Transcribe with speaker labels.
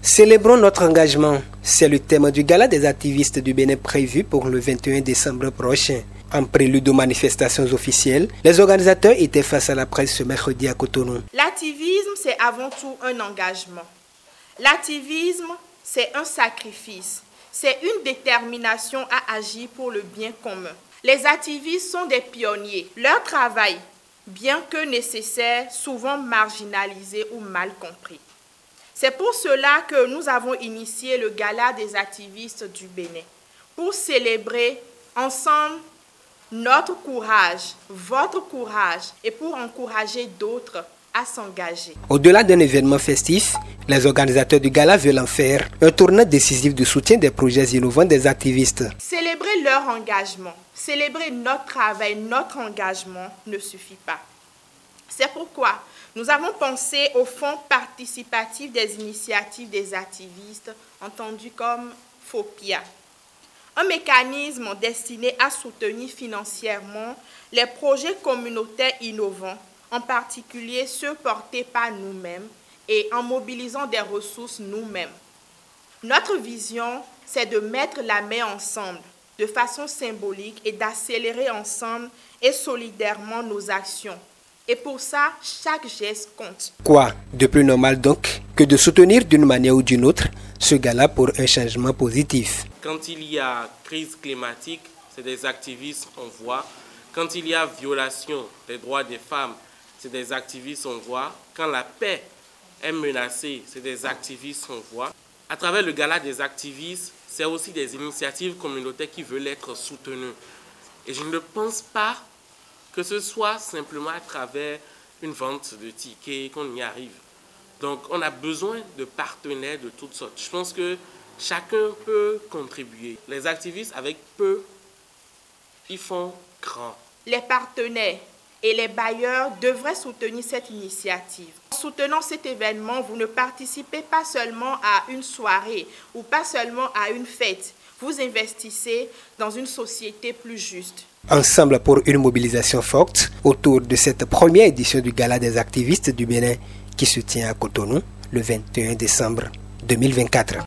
Speaker 1: Célébrons notre engagement. C'est le thème du gala des activistes du Bénin prévu pour le 21 décembre prochain. En prélude aux manifestations officielles, les organisateurs étaient face à la presse ce mercredi à Cotonou.
Speaker 2: L'activisme, c'est avant tout un engagement. L'activisme, c'est un sacrifice. C'est une détermination à agir pour le bien commun. Les activistes sont des pionniers. Leur travail, bien que nécessaire, souvent marginalisé ou mal compris. C'est pour cela que nous avons initié le Gala des activistes du Bénin, pour célébrer ensemble notre courage, votre courage, et pour encourager d'autres à s'engager.
Speaker 1: Au-delà d'un événement festif, les organisateurs du gala veulent en faire un tournant décisif de soutien des projets innovants des activistes.
Speaker 2: Célébrer leur engagement, célébrer notre travail, notre engagement ne suffit pas. C'est pourquoi nous avons pensé au fonds participatif des initiatives des activistes, entendu comme FOPIA. Un mécanisme destiné à soutenir financièrement les projets communautaires innovants, en particulier ceux portés par nous-mêmes et en mobilisant des ressources nous-mêmes. Notre vision, c'est de mettre la main ensemble de façon symbolique et d'accélérer ensemble et solidairement nos actions. Et pour ça, chaque geste compte.
Speaker 1: Quoi de plus normal donc que de soutenir d'une manière ou d'une autre ce gala pour un changement positif?
Speaker 3: Quand il y a crise climatique, c'est des activistes qu'on voit. Quand il y a violation des droits des femmes, c'est des activistes qu'on voit. Quand la paix est menacée, c'est des activistes qu'on voit. À travers le gala des activistes, c'est aussi des initiatives communautaires qui veulent être soutenues. Et je ne pense pas que ce soit simplement à travers une vente de tickets qu'on y arrive. Donc on a besoin de partenaires de toutes sortes. Je pense que chacun peut contribuer. Les activistes, avec peu, ils font grand.
Speaker 2: Les partenaires et les bailleurs devraient soutenir cette initiative. En soutenant cet événement, vous ne participez pas seulement à une soirée ou pas seulement à une fête. Vous investissez dans une société plus juste.
Speaker 1: Ensemble pour une mobilisation forte autour de cette première édition du Gala des activistes du Bénin qui se tient à Cotonou le 21 décembre 2024.